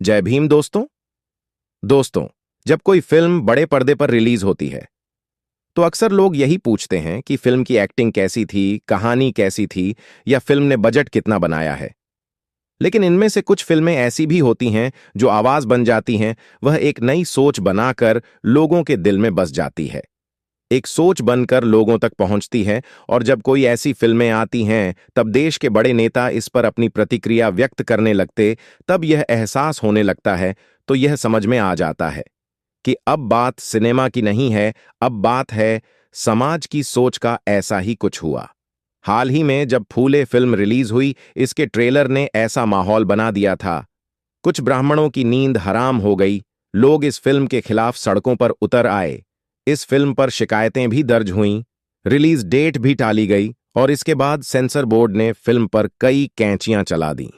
जय भीम दोस्तों। दोस्तों, जब कोई फिल्म बड़े पर्दे पर रिलीज होती है तो अक्सर लोग यही पूछते हैं कि फिल्म की एक्टिंग कैसी थी, कहानी कैसी थी, या फिल्म ने बजट कितना बनाया है। लेकिन इनमें से कुछ फिल्में ऐसी भी होती हैं जो आवाज बन जाती हैं। वह एक नई सोच बनाकर लोगों के दिल में बस जाती है, एक सोच बनकर लोगों तक पहुंचती है। और जब कोई ऐसी फिल्में आती हैं तब देश के बड़े नेता इस पर अपनी प्रतिक्रिया व्यक्त करने लगते, तब यह एहसास होने लगता है, तो यह समझ में आ जाता है कि अब बात सिनेमा की नहीं है, अब बात है समाज की सोच का। ऐसा ही कुछ हुआ हाल ही में जब फूले फिल्म रिलीज हुई। इसके ट्रेलर ने ऐसा माहौल बना दिया था, कुछ ब्राह्मणों की नींद हराम हो गई। लोग इस फिल्म के खिलाफ सड़कों पर उतर आए, इस फिल्म पर शिकायतें भी दर्ज हुईं, रिलीज डेट भी टाली गई, और इसके बाद सेंसर बोर्ड ने फिल्म पर कई कैंचियां चला दी।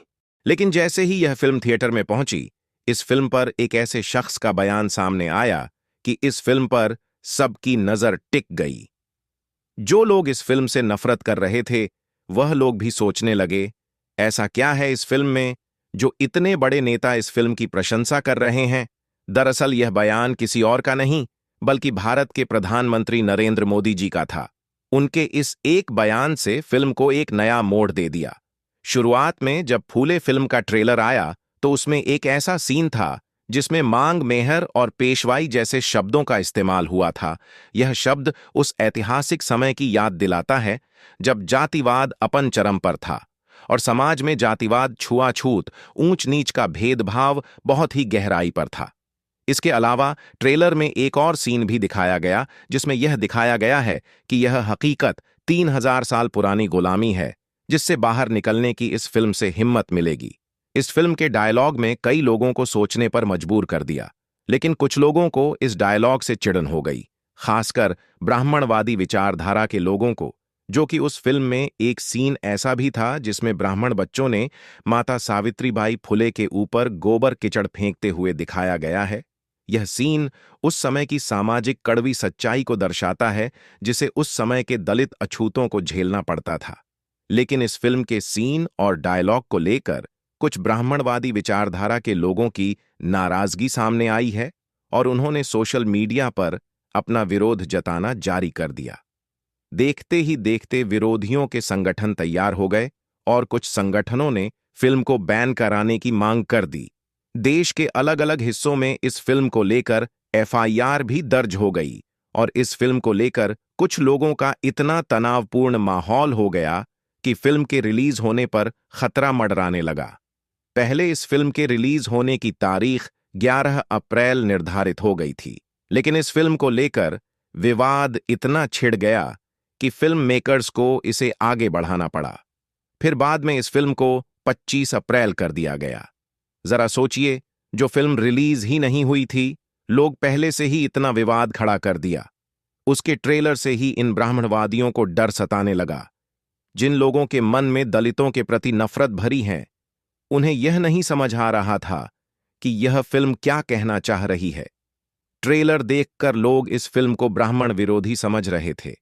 लेकिन जैसे ही यह फिल्म थिएटर में पहुंची, इस फिल्म पर एक ऐसे शख्स का बयान सामने आया कि इस फिल्म पर सबकी नजर टिक गई। जो लोग इस फिल्म से नफरत कर रहे थे, वह लोग भी सोचने लगे, ऐसा क्या है इस फिल्म में जो इतने बड़े नेता इस फिल्म की प्रशंसा कर रहे हैं। दरअसल यह बयान किसी और का नहीं, बल्कि भारत के प्रधानमंत्री नरेंद्र मोदी जी का था। उनके इस एक बयान से फिल्म को एक नया मोड़ दे दिया। शुरुआत में जब फूले फिल्म का ट्रेलर आया तो उसमें एक ऐसा सीन था जिसमें मांग मेहर और पेशवाई जैसे शब्दों का इस्तेमाल हुआ था। यह शब्द उस ऐतिहासिक समय की याद दिलाता है जब जातिवाद अपन चरम पर था और समाज में जातिवाद, छुआछूत, ऊंच नीच का भेदभाव बहुत ही गहराई पर था। इसके अलावा ट्रेलर में एक और सीन भी दिखाया गया जिसमें यह दिखाया गया है कि यह हकीकत 3000 साल पुरानी गुलामी है, जिससे बाहर निकलने की इस फिल्म से हिम्मत मिलेगी। इस फिल्म के डायलॉग में कई लोगों को सोचने पर मजबूर कर दिया, लेकिन कुछ लोगों को इस डायलॉग से चिढ़न हो गई, खासकर ब्राह्मणवादी विचारधारा के लोगों को। जो कि उस फिल्म में एक सीन ऐसा भी था जिसमें ब्राह्मण बच्चों ने माता सावित्रीबाई फुले के ऊपर गोबर कीचड़ फेंकते हुए दिखाया गया है। यह सीन उस समय की सामाजिक कड़वी सच्चाई को दर्शाता है जिसे उस समय के दलित अछूतों को झेलना पड़ता था। लेकिन इस फिल्म के सीन और डायलॉग को लेकर कुछ ब्राह्मणवादी विचारधारा के लोगों की नाराजगी सामने आई है और उन्होंने सोशल मीडिया पर अपना विरोध जताना जारी कर दिया। देखते ही देखते विरोधियों के संगठन तैयार हो गए और कुछ संगठनों ने फिल्म को बैन कराने की मांग कर दी। देश के अलग अलग हिस्सों में इस फिल्म को लेकर एफआईआर भी दर्ज हो गई और इस फिल्म को लेकर कुछ लोगों का इतना तनावपूर्ण माहौल हो गया कि फिल्म के रिलीज होने पर खतरा मंडराने लगा। पहले इस फिल्म के रिलीज होने की तारीख 11 अप्रैल निर्धारित हो गई थी, लेकिन इस फिल्म को लेकर विवाद इतना छिड़ गया कि फिल्म मेकर्स को इसे आगे बढ़ाना पड़ा। फिर बाद में इस फिल्म को 25 अप्रैल कर दिया गया। जरा सोचिए, जो फिल्म रिलीज ही नहीं हुई थी, लोग पहले से ही इतना विवाद खड़ा कर दिया। उसके ट्रेलर से ही इन ब्राह्मणवादियों को डर सताने लगा। जिन लोगों के मन में दलितों के प्रति नफरत भरी है, उन्हें यह नहीं समझ आ रहा था कि यह फिल्म क्या कहना चाह रही है। ट्रेलर देखकर लोग इस फिल्म को ब्राह्मण विरोधी समझ रहे थे,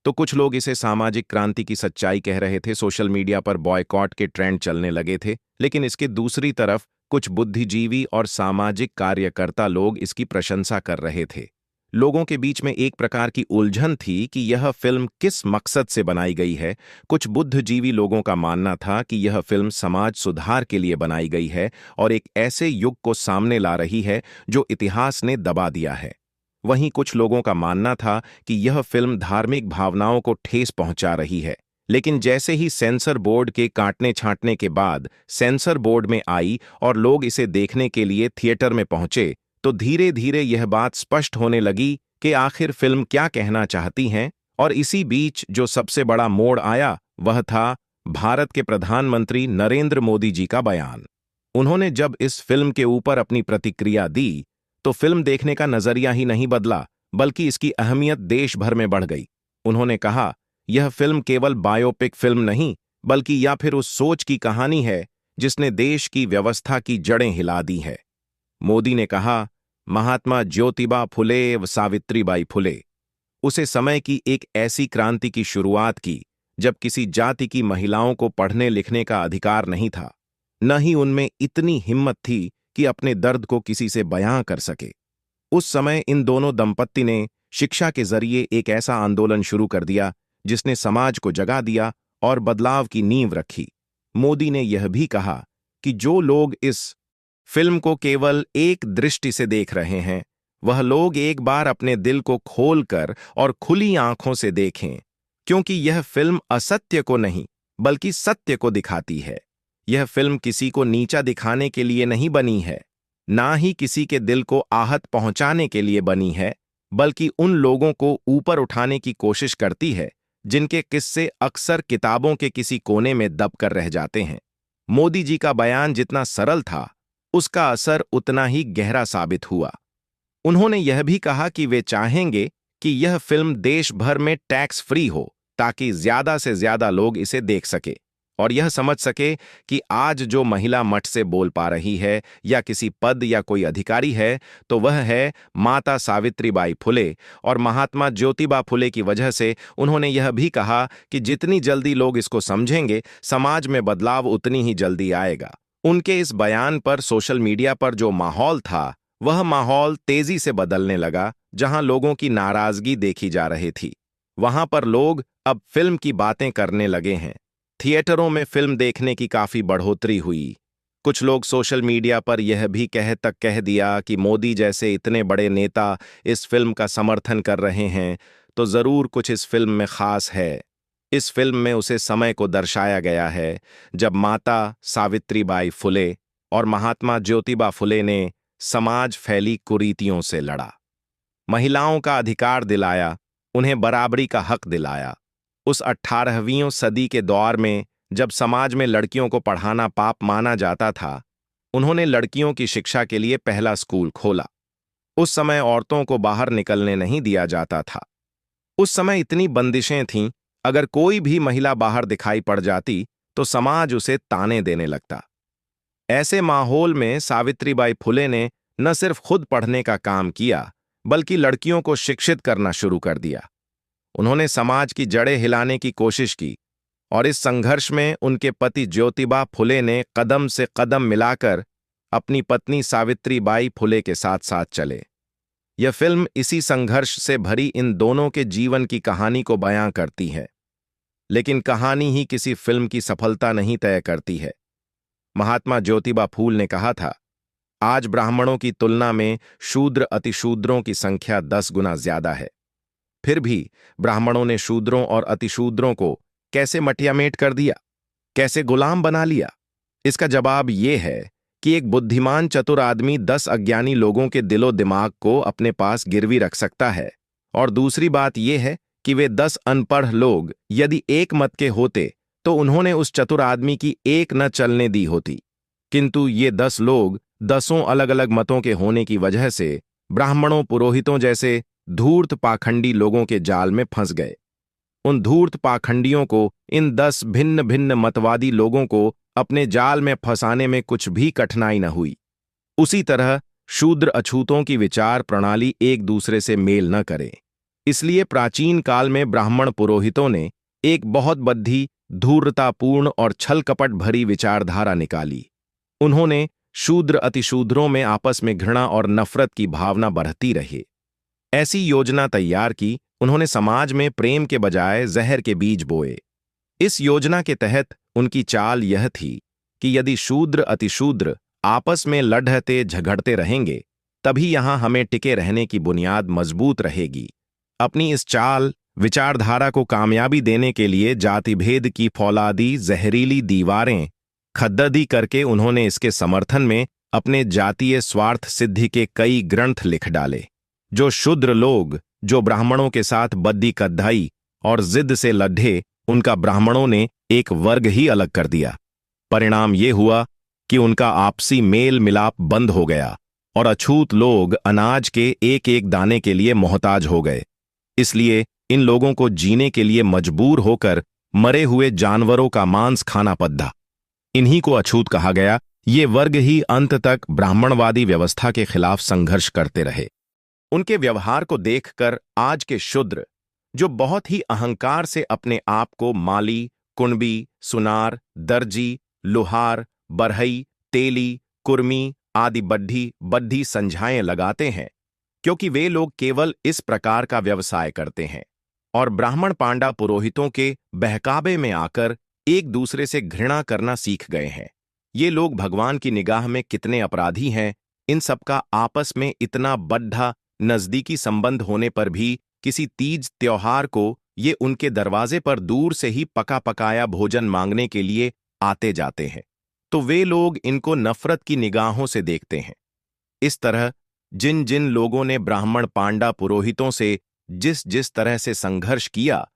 तो कुछ लोग इसे सामाजिक क्रांति की सच्चाई कह रहे थे। सोशल मीडिया पर बॉयकॉट के ट्रेंड चलने लगे थे। लेकिन इसके दूसरी तरफ कुछ बुद्धिजीवी और सामाजिक कार्यकर्ता लोग इसकी प्रशंसा कर रहे थे। लोगों के बीच में एक प्रकार की उलझन थी कि यह फिल्म किस मकसद से बनाई गई है। कुछ बुद्धिजीवी लोगों का मानना था कि यह फिल्म समाज सुधार के लिए बनाई गई है और एक ऐसे युग को सामने ला रही है जो इतिहास ने दबा दिया है। वहीं कुछ लोगों का मानना था कि यह फिल्म धार्मिक भावनाओं को ठेस पहुंचा रही है। लेकिन जैसे ही सेंसर बोर्ड के काटने छांटने के बाद सेंसर बोर्ड में आई और लोग इसे देखने के लिए थिएटर में पहुंचे, तो धीरे धीरे यह बात स्पष्ट होने लगी कि आखिर फिल्म क्या कहना चाहती है। और इसी बीच जो सबसे बड़ा मोड़ आया वह था भारत के प्रधानमंत्री नरेंद्र मोदी जी का बयान। उन्होंने जब इस फिल्म के ऊपर अपनी प्रतिक्रिया दी तो फिल्म देखने का नजरिया ही नहीं बदला, बल्कि इसकी अहमियत देश भर में बढ़ गई। उन्होंने कहा, यह फिल्म केवल बायोपिक फिल्म नहीं, बल्कि या फिर उस सोच की कहानी है जिसने देश की व्यवस्था की जड़ें हिला दी है। मोदी ने कहा, महात्मा ज्योतिबा फुले व सावित्रीबाई फुले उसे समय की एक ऐसी क्रांति की शुरुआत की जब किसी जाति की महिलाओं को पढ़ने लिखने का अधिकार नहीं था, न ही उनमें इतनी हिम्मत थी कि अपने दर्द को किसी से बयां कर सके। उस समय इन दोनों दंपत्ति ने शिक्षा के जरिए एक ऐसा आंदोलन शुरू कर दिया जिसने समाज को जगा दिया और बदलाव की नींव रखी। मोदी ने यह भी कहा कि जो लोग इस फिल्म को केवल एक दृष्टि से देख रहे हैं, वह लोग एक बार अपने दिल को खोलकर और खुली आंखों से देखें, क्योंकि यह फिल्म असत्य को नहीं बल्कि सत्य को दिखाती है। यह फिल्म किसी को नीचा दिखाने के लिए नहीं बनी है, ना ही किसी के दिल को आहत पहुंचाने के लिए बनी है, बल्कि उन लोगों को ऊपर उठाने की कोशिश करती है जिनके किस्से अक्सर किताबों के किसी कोने में दब कर रह जाते हैं। मोदी जी का बयान जितना सरल था, उसका असर उतना ही गहरा साबित हुआ। उन्होंने यह भी कहा कि वे चाहेंगे कि यह फिल्म देश भर में टैक्स फ्री हो, ताकि ज्यादा से ज्यादा लोग इसे देख सके और यह समझ सके कि आज जो महिला मठ से बोल पा रही है या किसी पद या कोई अधिकारी है, तो वह है माता सावित्रीबाई फुले और महात्मा ज्योतिबा फुले की वजह से। उन्होंने यह भी कहा कि जितनी जल्दी लोग इसको समझेंगे, समाज में बदलाव उतनी ही जल्दी आएगा। उनके इस बयान पर सोशल मीडिया पर जो माहौल था, वह माहौल तेजी से बदलने लगा। जहां लोगों की नाराजगी देखी जा रही थी, वहां पर लोग अब फिल्म की बातें करने लगे हैं। थिएटरों में फिल्म देखने की काफी बढ़ोतरी हुई। कुछ लोग सोशल मीडिया पर यह भी कह दिया कि मोदी जैसे इतने बड़े नेता इस फिल्म का समर्थन कर रहे हैं, तो जरूर कुछ इस फिल्म में खास है। इस फिल्म में उसे समय को दर्शाया गया है जब माता सावित्रीबाई फुले और महात्मा ज्योतिबा फुले ने समाज फैली कुरीतियों से लड़ा, महिलाओं का अधिकार दिलाया, उन्हें बराबरी का हक दिलाया। उस 18वीं सदी के दौर में जब समाज में लड़कियों को पढ़ाना पाप माना जाता था, उन्होंने लड़कियों की शिक्षा के लिए पहला स्कूल खोला। उस समय औरतों को बाहर निकलने नहीं दिया जाता था। उस समय इतनी बंदिशें थीं, अगर कोई भी महिला बाहर दिखाई पड़ जाती तो समाज उसे ताने देने लगता। ऐसे माहौल में सावित्रीबाई फुले ने न सिर्फ खुद पढ़ने का काम किया, बल्कि लड़कियों को शिक्षित करना शुरू कर दिया। उन्होंने समाज की जड़ें हिलाने की कोशिश की और इस संघर्ष में उनके पति ज्योतिबा फुले ने कदम से कदम मिलाकर अपनी पत्नी सावित्रीबाई फुले के साथ साथ चले। यह फिल्म इसी संघर्ष से भरी इन दोनों के जीवन की कहानी को बयां करती है। लेकिन कहानी ही किसी फिल्म की सफलता नहीं तय करती है। महात्मा ज्योतिबा फूल ने कहा था, आज ब्राह्मणों की तुलना में शूद्र अतिशूद्रों की संख्या 10 गुना ज्यादा है। फिर भी ब्राह्मणों ने शूद्रों और अतिशूद्रों को कैसे मटियामेट कर दिया, कैसे गुलाम बना लिया? इसका जवाब यह है कि एक बुद्धिमान चतुर आदमी 10 अज्ञानी लोगों के दिलो दिमाग को अपने पास गिरवी रख सकता है, और दूसरी बात यह है कि वे 10 अनपढ़ लोग यदि एक मत के होते तो उन्होंने उस चतुर आदमी की एक न चलने दी होती। किंतु ये 10 लोग 10 अलग अलग मतों के होने की वजह से ब्राह्मणों पुरोहितों जैसे धूर्त पाखंडी लोगों के जाल में फंस गए। उन धूर्त पाखंडियों को, इन 10 भिन्न भिन्न मतवादी लोगों को अपने जाल में फंसाने में कुछ भी कठिनाई न हुई। उसी तरह शूद्र अछूतों की विचार प्रणाली एक दूसरे से मेल न करे, इसलिए प्राचीन काल में ब्राह्मण पुरोहितों ने एक बहुत बद्धी, धूर्ततापूर्ण और छल कपट भरी विचारधारा निकाली। उन्होंने शूद्र अतिशूद्रों में आपस में घृणा और नफरत की भावना बढ़ती रही। ऐसी योजना तैयार की। उन्होंने समाज में प्रेम के बजाय जहर के बीज बोए। इस योजना के तहत उनकी चाल यह थी कि यदि शूद्र अतिशूद्र आपस में लड़ते झगड़ते रहेंगे, तभी यहां हमें टिके रहने की बुनियाद मजबूत रहेगी। अपनी इस चाल विचारधारा को कामयाबी देने के लिए जातिभेद की फौलादी जहरीली दीवारें खद्ददी करके उन्होंने इसके समर्थन में अपने जातीय स्वार्थ सिद्धि के कई ग्रंथ लिख डाले। जो शूद्र लोग जो ब्राह्मणों के साथ बद्दी कद्दाई और जिद से लड्ढे, उनका ब्राह्मणों ने एक वर्ग ही अलग कर दिया। परिणाम ये हुआ कि उनका आपसी मेल मिलाप बंद हो गया और अछूत लोग अनाज के एक एक दाने के लिए मोहताज हो गए। इसलिए इन लोगों को जीने के लिए मजबूर होकर मरे हुए जानवरों का मांस खाना पड़ा। इन्हीं को अछूत कहा गया। ये वर्ग ही अंत तक ब्राह्मणवादी व्यवस्था के खिलाफ संघर्ष करते रहे। उनके व्यवहार को देखकर आज के शूद्र, जो बहुत ही अहंकार से अपने आप को माली, कुणबी, सुनार, दर्जी, लुहार, बरहई, तेली, कुर्मी, आदि बड्ढी बड्ढी संझाएं लगाते हैं, क्योंकि वे लोग केवल इस प्रकार का व्यवसाय करते हैं और ब्राह्मण पांडा पुरोहितों के बहकावे में आकर एक दूसरे से घृणा करना सीख गए हैं। ये लोग भगवान की निगाह में कितने अपराधी हैं, इन सबका आपस में इतना बड्ढा नजदीकी संबंध होने पर भी किसी तीज त्योहार को ये उनके दरवाजे पर दूर से ही पका पकाया भोजन मांगने के लिए आते जाते हैं, तो वे लोग इनको नफरत की निगाहों से देखते हैं। इस तरह जिन जिन लोगों ने ब्राह्मण पांडा पुरोहितों से जिस जिस तरह से संघर्ष किया,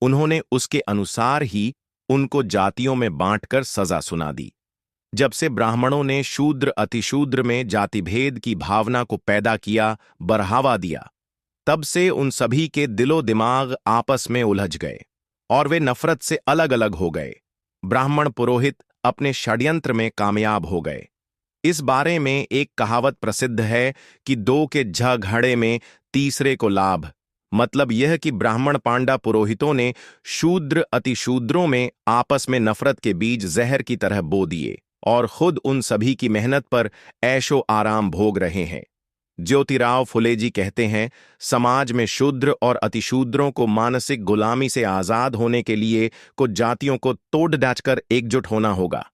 उन्होंने उसके अनुसार ही उनको जातियों में बांटकर सजा सुना दी। जब से ब्राह्मणों ने शूद्र अतिशूद्र में जातिभेद की भावना को पैदा किया, बढ़ावा दिया, तब से उन सभी के दिलो दिमाग आपस में उलझ गए और वे नफरत से अलग अलग हो गए। ब्राह्मण पुरोहित अपने षड्यंत्र में कामयाब हो गए। इस बारे में एक कहावत प्रसिद्ध है कि दो के झगड़े में तीसरे को लाभ। मतलब यह कि ब्राह्मण पांडा पुरोहितों ने शूद्र अतिशूद्रों में आपस में नफरत के बीज जहर की तरह बो दिए और खुद उन सभी की मेहनत पर ऐशो आराम भोग रहे हैं। ज्योतिराव फुले जी कहते हैं, समाज में शूद्र और अतिशूद्रों को मानसिक गुलामी से आजाद होने के लिए कुछ जातियों को तोड़ डाचकर एकजुट होना होगा।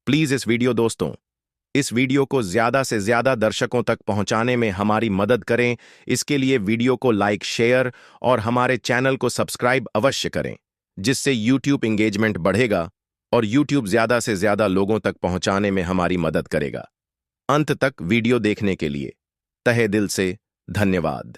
प्लीज इस वीडियो को ज्यादा से ज्यादा दर्शकों तक पहुंचाने में हमारी मदद करें। इसके लिए वीडियो को लाइक, शेयर और हमारे चैनल को सब्सक्राइब अवश्य करें, जिससे YouTube एंगेजमेंट बढ़ेगा और YouTube ज्यादा से ज्यादा लोगों तक पहुंचाने में हमारी मदद करेगा। अंत तक वीडियो देखने के लिए तहे दिल से धन्यवाद।